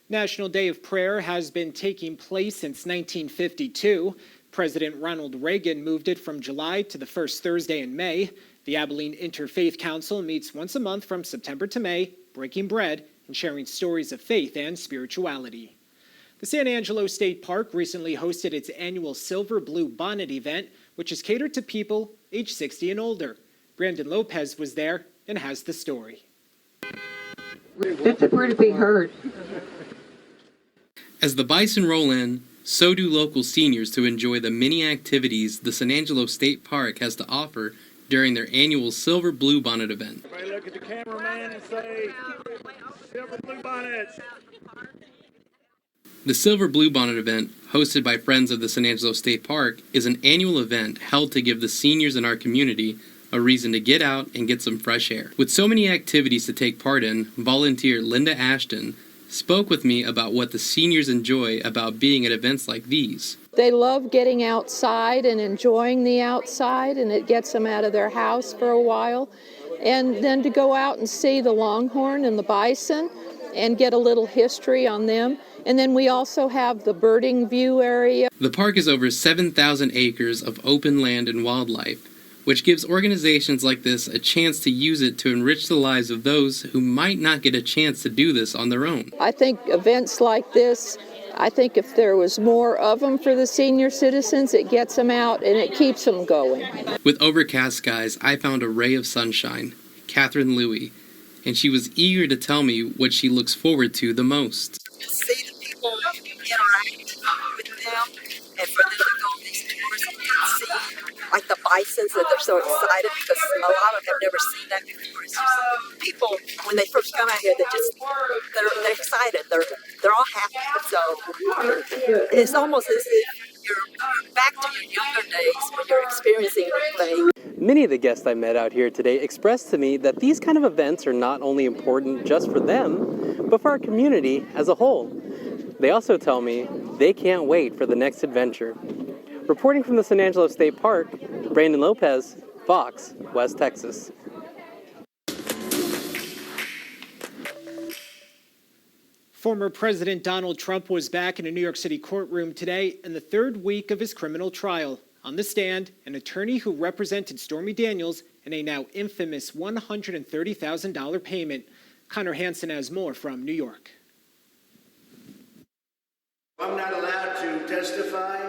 National Day of Prayer has been taking place since 1952. President Ronald Reagan moved it from July to the first Thursday in May. The Abilene Interfaith Council meets once a month from September to May, breaking bread and sharing stories of faith and spirituality. The San Angelo State Park recently hosted its annual Silver Blue Bonnet event, which is catered to people age 60 and older. Brandon Lopez was there and has the story. We're to be heard. As the bison roll in, so do local seniors to enjoy the many activities the San Angelo State Park has to offer during their annual Silver Blue Bonnet event. Everybody look at the cameraman and say, Silver Blue Bonnets. The Silver Blue Bonnet event, hosted by Friends of the San Angelo State Park, is an annual event held to give the seniors in our community a reason to get out and get some fresh air. With so many activities to take part in, volunteer Linda Ashton spoke with me about what the seniors enjoy about being at events like these. They love getting outside and enjoying the outside, and it gets them out of their house for a while. And then to go out and see the longhorn and the bison and get a little history on them. And then we also have the birding view area. The park is over 7,000 acres of open land and wildlife, which gives organizations like this a chance to use it to enrich the lives of those who might not get a chance to do this on their own. I think events like this, I think if there was more of them for the senior citizens, it gets them out and it keeps them going. With overcast skies, I found a ray of sunshine, Catherine Louie, and she was eager to tell me what she looks forward to the most. See the people interact with them, and for them to go on these tours and see like the bisons, that they're so excited because a lot of them have never seen that before. It's just people, when they first come out here, they're excited. They're all happy. So it's almost as if you're back to your younger days when you're experiencing things. Many of the guests I met out here today expressed to me that these kind of events are not only important just for them, but for our community as a whole. They also tell me they can't wait for the next adventure. Reporting from the San Angelo State Park, Brandon Lopez, Fox, West Texas. Former President Donald Trump was back in a New York City courtroom today in the third week of his criminal trial. On the stand, an attorney who represented Stormy Daniels in a now infamous $130,000 payment. Connor Hansen has more from New York. I'm not allowed to testify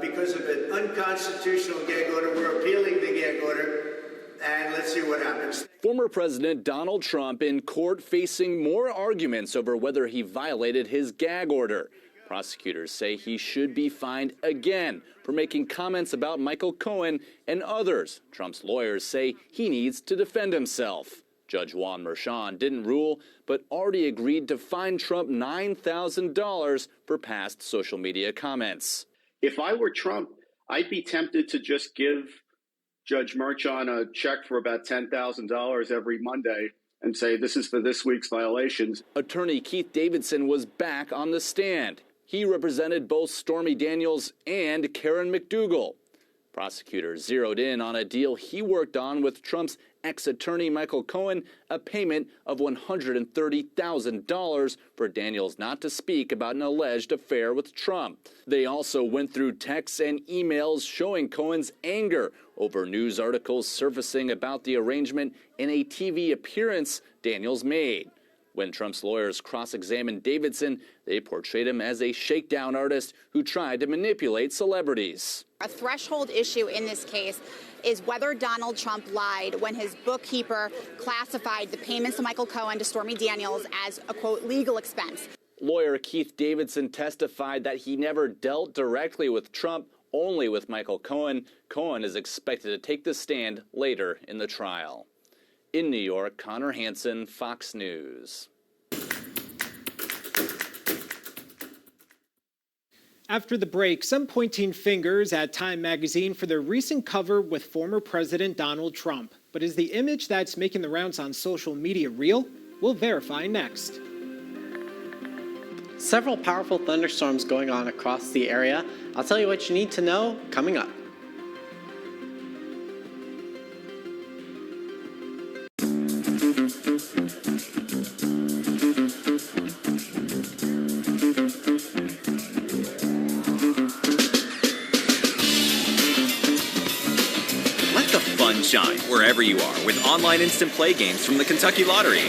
because of an unconstitutional gag order. We're appealing the gag order, and let's see what happens. Former President Donald Trump in court facing more arguments over whether he violated his gag order. Prosecutors say he should be fined again for making comments about Michael Cohen and others. Trump's lawyers say he needs to defend himself. Judge Juan Merchan didn't rule, but already agreed to fine Trump $9,000 for past social media comments. If I were Trump, I'd be tempted to just give Judge Merchan a check for about $10,000 every Monday and say, this is for this week's violations. Attorney Keith Davidson was back on the stand. He represented both Stormy Daniels and Karen McDougal. Prosecutors zeroed in on a deal he worked on with Trump's ex-attorney Michael Cohen, a payment of $130,000 for Daniels not to speak about an alleged affair with Trump. They also went through texts and emails showing Cohen's anger over news articles surfacing about the arrangement in a TV appearance Daniels made. When Trump's lawyers cross-examined Davidson, they portrayed him as a shakedown artist who tried to manipulate celebrities. A threshold issue in this case is whether Donald Trump lied when his bookkeeper classified the payments to Michael Cohen to Stormy Daniels as a, quote, legal expense. Lawyer Keith Davidson testified that he never dealt directly with Trump, only with Michael Cohen. Cohen is expected to take the stand later in the trial. In New York, Connor Hansen, Fox News. After the break, some pointing fingers at Time magazine for their recent cover with former President Donald Trump. But is the image that's making the rounds on social media real? We'll verify next. Several powerful thunderstorms going on across the area. I'll tell you what you need to know coming up. Shine wherever you are with online instant play games from the Kentucky Lottery.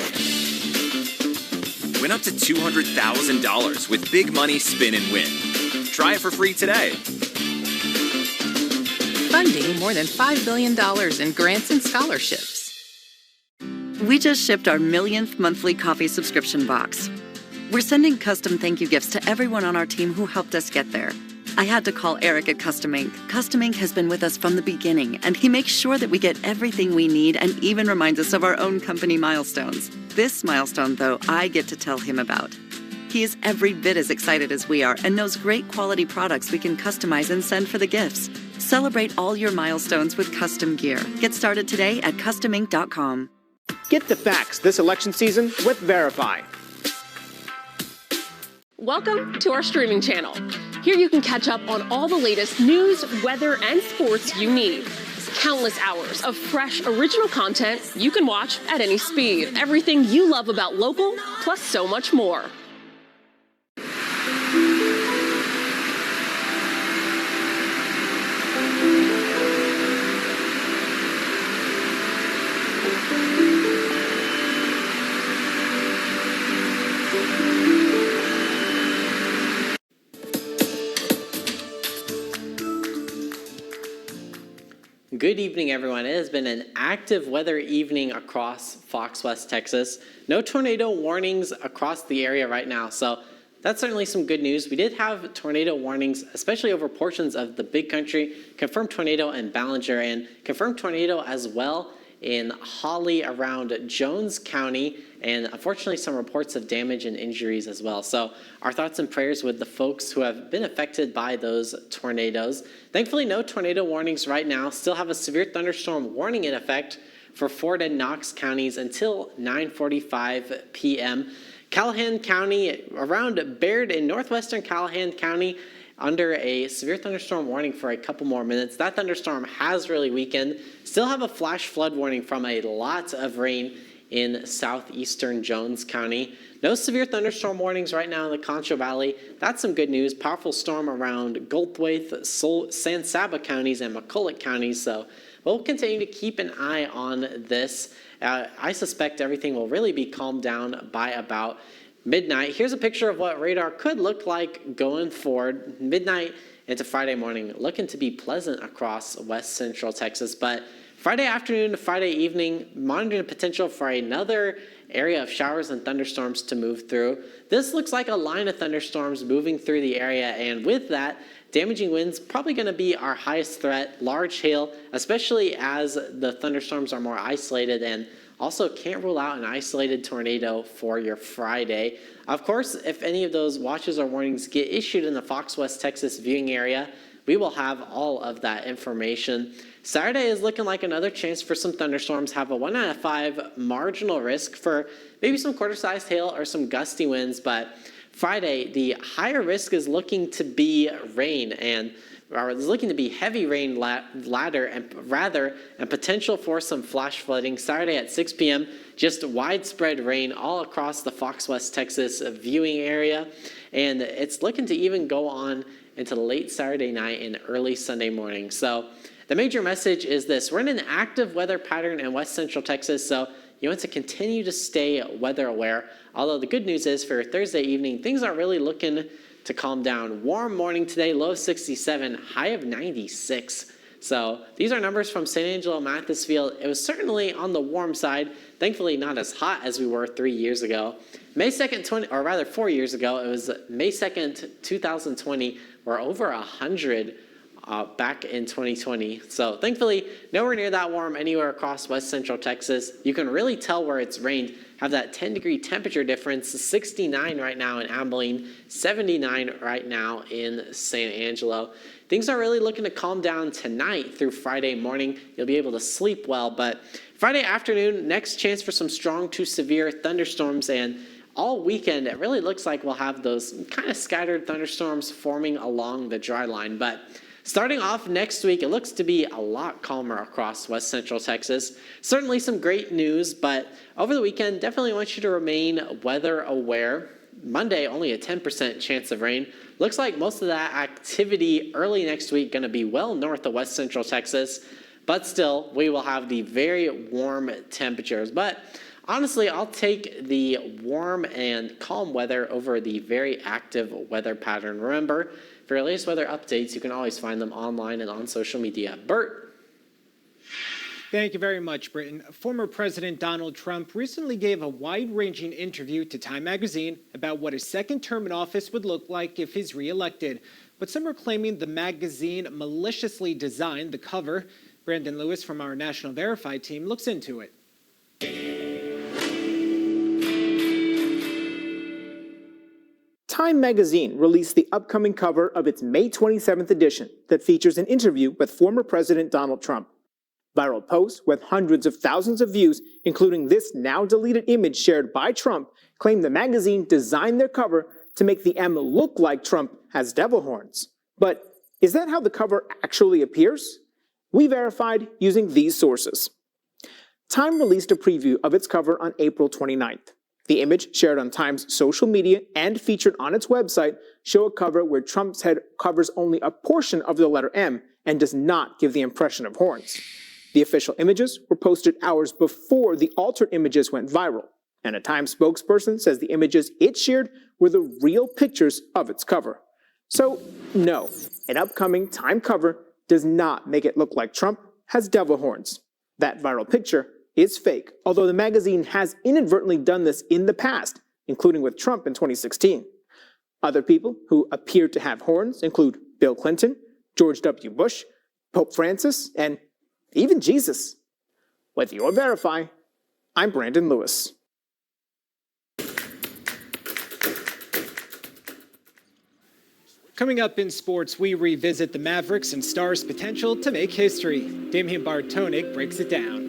Win up to $200,000 with big money spin and win. Try it for free today. Funding more than $5 billion in grants and scholarships. We just shipped our millionth monthly coffee subscription box. We're sending custom thank you gifts to everyone on our team who helped us get there. I had to call Eric at Custom Ink. Custom Ink has been with us from the beginning, and he makes sure that we get everything we need and even reminds us of our own company milestones. This milestone, though, I get to tell him about. He is every bit as excited as we are and knows great quality products we can customize and send for the gifts. Celebrate all your milestones with custom gear. Get started today at customink.com. Get the facts this election season with Verify. Welcome to our streaming channel. Here you can catch up on all the latest news, weather, and sports you need. Countless hours of fresh, original content you can watch at any speed. Everything you love about local, plus so much more. Good evening, everyone. It has been an active weather evening across Fox West Texas. No tornado warnings across the area right now, so that's certainly some good news. We did have tornado warnings, especially over portions of the Big Country, confirmed tornado in Ballinger, and confirmed tornado as well in Holly around Jones County, and unfortunately some reports of damage and injuries as well. So our thoughts and prayers with the folks who have been affected by those tornadoes. Thankfully, no tornado warnings right now. Still have a severe thunderstorm warning in effect for Ford and Knox counties until 9:45 p.m. Callahan County, around Baird in northwestern Callahan County, under a severe thunderstorm warning for a couple more minutes. That thunderstorm has really weakened. Still have a flash flood warning from a lot of rain in southeastern Jones County. No severe thunderstorm warnings right now in the Concho Valley. That's some good news. Powerful storm around Goldthwaite, San Saba counties, and McCulloch counties. So we'll continue to keep an eye on this. I suspect everything will really be calmed down by about midnight. Here's a picture of what radar could look like going forward. Midnight into Friday morning, looking to be pleasant across west central Texas, but Friday afternoon to Friday evening, monitoring the potential for another area of showers and thunderstorms to move through. This looks like a line of thunderstorms moving through the area, and with that, damaging winds probably going to be our highest threat. Large hail, especially as the thunderstorms are more isolated, and also can't rule out an isolated tornado for your Friday. Of course, if any of those watches or warnings get issued in the Fox West Texas viewing area, we will have all of that information. Saturday is looking like another chance for some thunderstorms. Have a 1 out of 5 marginal risk for maybe some quarter-sized hail or some gusty winds, but Friday, the higher risk is looking to be rain, or is looking to be heavy rain and potential for some flash flooding. Saturday at 6 p.m., just widespread rain all across the Fox West Texas viewing area, and it's looking to even go on into late Saturday night and early Sunday morning. So the major message is this: we're in an active weather pattern in West Central Texas, so you want to continue to stay weather aware. Although the good news is for Thursday evening, things are really looking to calm down. Warm morning today, low of 67, high of 96. So these are numbers from San Angelo, Mathesfield. It was certainly on the warm side. Thankfully not as hot as we were 3 years ago. May 2nd, 4 years ago, it was May 2nd, 2020, we're over 100 back in 2020. So thankfully, nowhere near that warm anywhere across West Central Texas. You can really tell where it's rained. Have that 10-degree temperature difference, 69 right now in Abilene, 79 right now in San Angelo. Things are really looking to calm down tonight through Friday morning. You'll be able to sleep well, but Friday afternoon, next chance for some strong to severe thunderstorms, and all weekend, it really looks like we'll have those kind of scattered thunderstorms forming along the dry line. But starting off next week, it looks to be a lot calmer across West Central Texas. Certainly some great news, but over the weekend, definitely want you to remain weather aware. Monday, only a 10% chance of rain. Looks like most of that activity early next week going to be well north of West Central Texas, but still, we will have the very warm temperatures. But honestly, I'll take the warm and calm weather over the very active weather pattern. Remember, for your latest weather updates, you can always find them online and on social media. Bert. Thank you very much, Britton. Former President Donald Trump recently gave a wide-ranging interview to Time magazine about what his second term in office would look like if he's reelected. But some are claiming the magazine maliciously designed the cover. Brandon Lewis from our National Verified team looks into it. Time magazine released the upcoming cover of its May 27th edition that features an interview with former President Donald Trump. Viral posts with hundreds of thousands of views, including this now deleted image shared by Trump, claim the magazine designed their cover to make the M look like Trump has devil horns. But is that how the cover actually appears? We verified using these sources. Time released a preview of its cover on April 29th. The image shared on Time's social media and featured on its website show a cover where Trump's head covers only a portion of the letter M and does not give the impression of horns. The official images were posted hours before the altered images went viral, and a Time spokesperson says the images it shared were the real pictures of its cover. So, no, an upcoming Time cover does not make it look like Trump has devil horns. That viral picture is fake, although the magazine has inadvertently done this in the past, including with Trump in 2016. Other people who appear to have horns include Bill Clinton, George W. Bush, Pope Francis, and even Jesus. With your Verify, I'm Brandon Lewis. Coming up in sports, we revisit the Mavericks and Stars' potential to make history. Damian Bartonik breaks it down.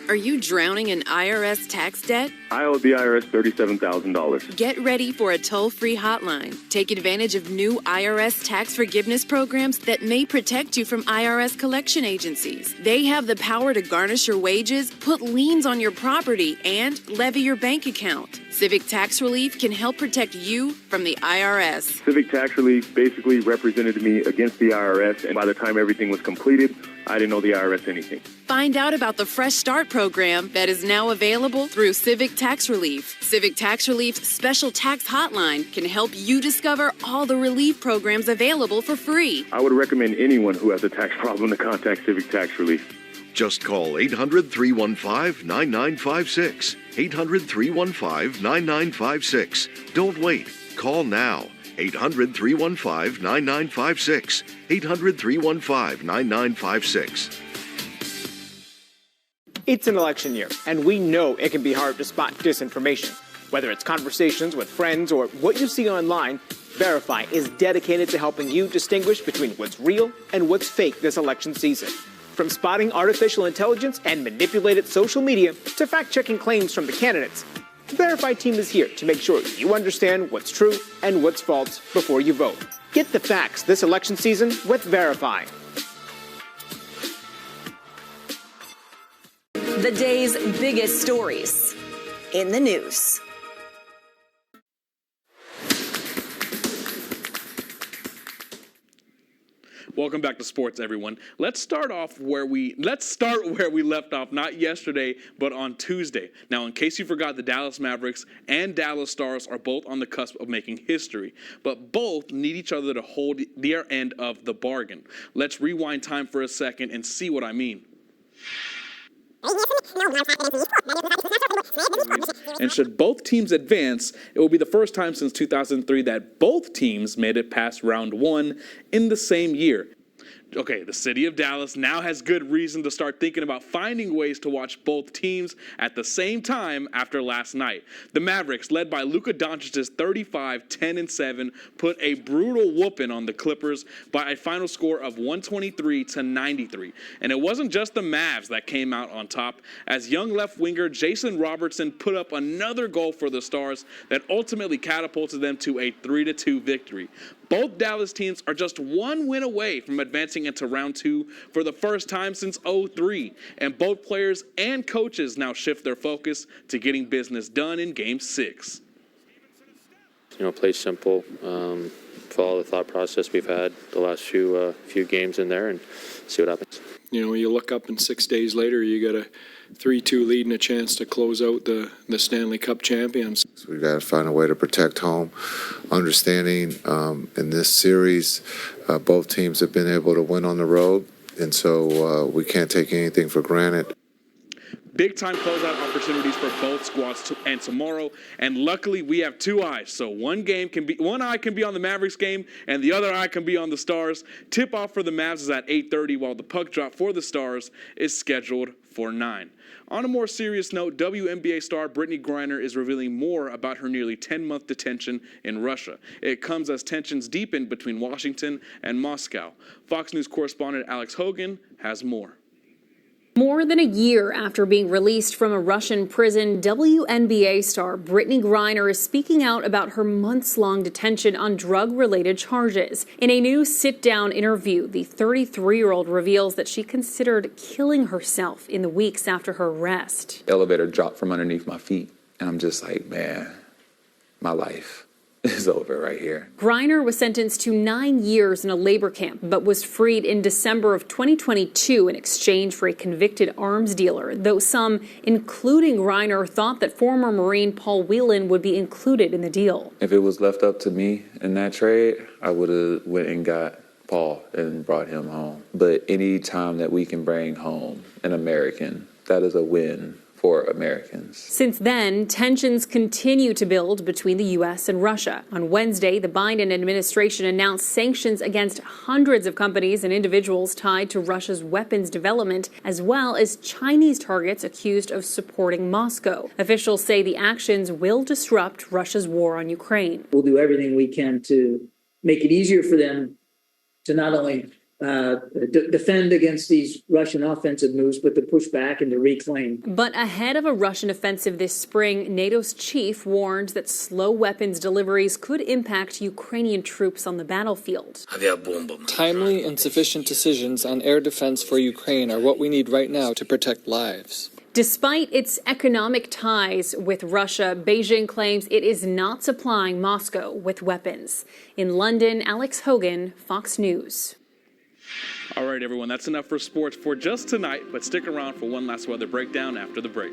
Are you drowning in IRS tax debt? I owe the IRS $37,000. Get ready for a toll-free hotline. Take advantage of new IRS tax forgiveness programs that may protect you from IRS collection agencies. They have the power to garnish your wages, put liens on your property, and levy your bank account. Civic Tax Relief can help protect you from the IRS. Civic Tax Relief basically represented me against the IRS, and by the time everything was completed, I didn't owe the IRS anything. Find out about the Fresh Start program that is now available through Civic Tax Relief. Civic Tax Relief's special tax hotline can help you discover all the relief programs available for free. I would recommend anyone who has a tax problem to contact Civic Tax Relief. Just call 800-315-9956. 800-315-9956. Don't wait. Call now. 800-315-9956. 800-315-9956. It's an election year, and we know it can be hard to spot disinformation. Whether it's conversations with friends or what you see online, Verify is dedicated to helping you distinguish between what's real and what's fake this election season. From spotting artificial intelligence and manipulated social media to fact-checking claims from the candidates, the Verify team is here to make sure you understand what's true and what's false before you vote. Get the facts this election season with Verify. The day's biggest stories in the news. Welcome back to sports, everyone. Let's start where we left off, not yesterday, but on Tuesday. Now, in case you forgot, the Dallas Mavericks and Dallas Stars are both on the cusp of making history, but both need each other to hold their end of the bargain. Let's rewind time for a second and see what I mean. And should both teams advance, it will be the first time since 2003 that both teams made it past round one in the same year. Okay, the city of Dallas now has good reason to start thinking about finding ways to watch both teams at the same time after last night. The Mavericks, led by Luka Doncic's 35-10-7, put a brutal whooping on the Clippers by a final score of 123-93. And it wasn't just the Mavs that came out on top, as young left winger Jason Robertson put up another goal for the Stars that ultimately catapulted them to a 3-2 victory. Both Dallas teams are just one win away from advancing into round two for the first time since 2003, and both players and coaches now shift their focus to getting business done in Game 6. Play simple, follow the thought process we've had the last few games in there, and see what happens. You look up and 6 days later, you got a 3-2 lead and a chance to close out the Stanley Cup champions. So we've got to find a way to protect home. Understanding in this series, both teams have been able to win on the road, and so we can't take anything for granted. Big-time closeout opportunities for both squads and tomorrow, and luckily we have two eyes, so one eye can be on the Mavericks game, and the other eye can be on the Stars. Tip-off for the Mavs is at 8:30, while the puck drop for the Stars is scheduled for 9. On a more serious note, WNBA star Brittany Griner is revealing more about her nearly 10-month detention in Russia. It comes as tensions deepen between Washington and Moscow. Fox News correspondent Alex Hogan has more. More than a year after being released from a Russian prison, WNBA star Brittany Griner is speaking out about her months-long detention on drug-related charges. In a new sit-down interview, the 33-year-old reveals that she considered killing herself in the weeks after her arrest. The elevator dropped from underneath my feet, and I'm just like, man, my life is over right here. Griner was sentenced to 9 years in a labor camp, but was freed in December of 2022 in exchange for a convicted arms dealer, though some, including Griner, thought that former Marine Paul Whelan would be included in the deal. If it was left up to me in that trade, I would have went and got Paul and brought him home. But any time that we can bring home an American, that is a win for Americans. Since then, tensions continue to build between the U.S. and Russia. On Wednesday, the Biden administration announced sanctions against hundreds of companies and individuals tied to Russia's weapons development, as well as Chinese targets accused of supporting Moscow. Officials say the actions will disrupt Russia's war on Ukraine. We'll do everything we can to make it easier for them to not only defend against these Russian offensive moves, but to push back and to reclaim. But ahead of a Russian offensive this spring, NATO's chief warned that slow weapons deliveries could impact Ukrainian troops on the battlefield. Timely and sufficient decisions on air defense for Ukraine are what we need right now to protect lives. Despite its economic ties with Russia, Beijing claims it is not supplying Moscow with weapons. In London, Alex Hogan, Fox News. All right, everyone, that's enough for sports for just tonight, but stick around for one last weather breakdown after the break.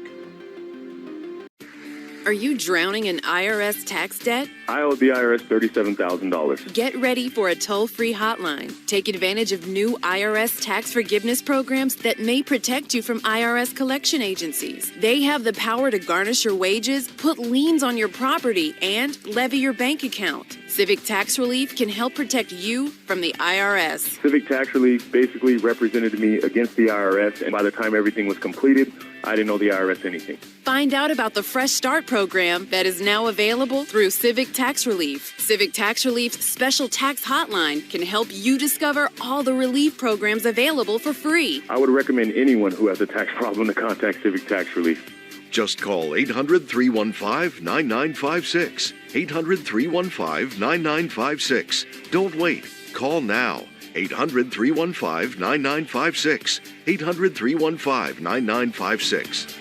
Are you drowning in IRS tax debt? I owe the IRS $37,000. Get ready for a toll-free hotline. Take advantage of new IRS tax forgiveness programs that may protect you from IRS collection agencies. They have the power to garnish your wages, put liens on your property, and levy your bank account. Civic Tax Relief can help protect you from the IRS. Civic Tax Relief basically represented me against the IRS, and by the time everything was completed, I didn't owe the IRS anything. Find out about the Fresh Start program that is now available through Civic Tax Relief. Civic Tax Relief's special tax hotline can help you discover all the relief programs available for free. I would recommend anyone who has a tax problem to contact Civic Tax Relief. Just call 800-315-9956. 800-315-9956. Don't wait. Call now. 800-315-9956. 800-315-9956.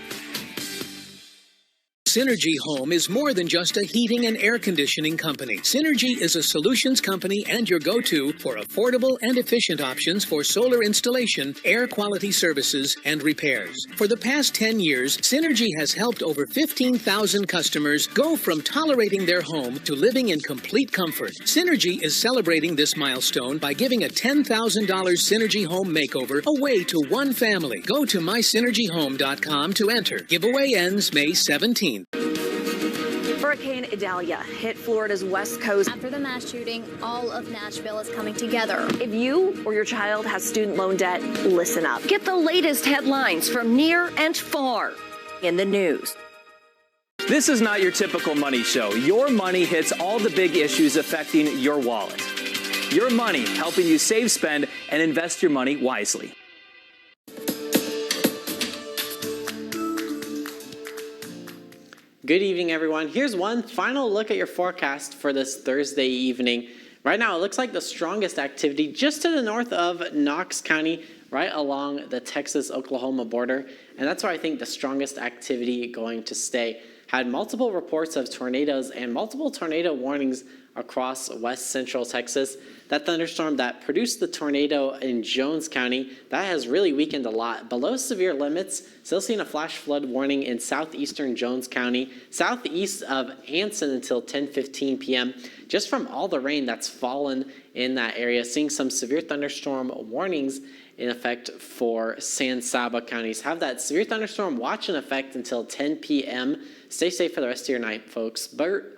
Synergy Home is more than just a heating and air conditioning company. Synergy is a solutions company and your go-to for affordable and efficient options for solar installation, air quality services, and repairs. For the past 10 years, Synergy has helped over 15,000 customers go from tolerating their home to living in complete comfort. Synergy is celebrating this milestone by giving a $10,000 Synergy Home makeover away to one family. Go to mysynergyhome.com to enter. Giveaway ends May 17th. Hurricane Idalia hit Florida's west coast. After the mass shooting, all of Nashville is coming together. If you or your child has student loan debt, listen up. Get the latest headlines from near and far in the news. This is not your typical money show. Your money hits all the big issues affecting your wallet. Your money helping you save, spend, and invest your money wisely. Good evening, everyone. Here's one final look at your forecast for this Thursday evening. Right now, it looks like the strongest activity just to the north of Knox County, right along the Texas-Oklahoma border. And that's where I think the strongest activity going to stay. Had multiple reports of tornadoes and multiple tornado warnings across west central Texas. That thunderstorm that produced the tornado in Jones County, that has really weakened a lot. Below severe limits, still seeing a flash flood warning in southeastern Jones County, southeast of Anson until 10:15 p.m. Just from all the rain that's fallen in that area, seeing some severe thunderstorm warnings in effect for San Saba counties. Have that severe thunderstorm watch in effect until 10 p.m. Stay safe for the rest of your night, folks. Bert.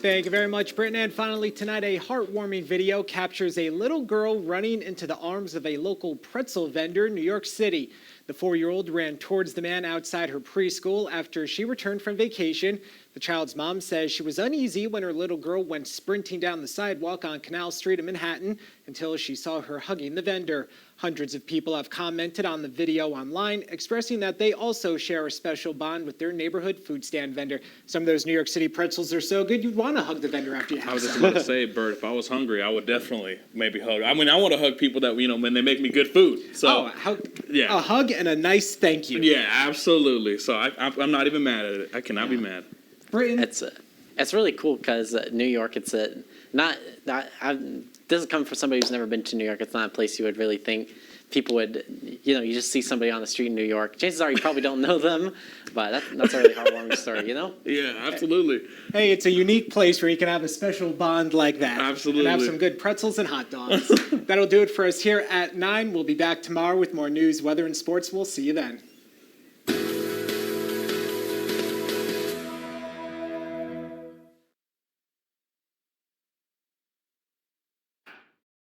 Thank you very much, Britton. And finally tonight, a heartwarming video captures a little girl running into the arms of a local pretzel vendor in New York City. The 4-year-old ran towards the man outside her preschool after she returned from vacation. The child's mom says she was uneasy when her little girl went sprinting down the sidewalk on Canal Street in Manhattan until she saw her hugging the vendor. Hundreds of people have commented on the video online, expressing that they also share a special bond with their neighborhood food stand vendor. Some of those New York City pretzels are so good, you'd want to hug the vendor after you have I was just some. about to say, Bert, if I was hungry, I would definitely maybe hug. I mean, I want to hug people that, when they make me good food. So, a hug and a nice thank you. Yeah, absolutely. So I'm not even mad at it. I cannot be mad. It's really cool because New York, it's doesn't come from somebody who's never been to New York. It's not a place you would really think people would, you just see somebody on the street in New York. Chances are you probably don't know them, but that's a really heartwarming story, Yeah, absolutely. Hey, it's a unique place where you can have a special bond like that. Absolutely. And have some good pretzels and hot dogs. That'll do it for us here at 9. We'll be back tomorrow with more news, weather, and sports. We'll see you then.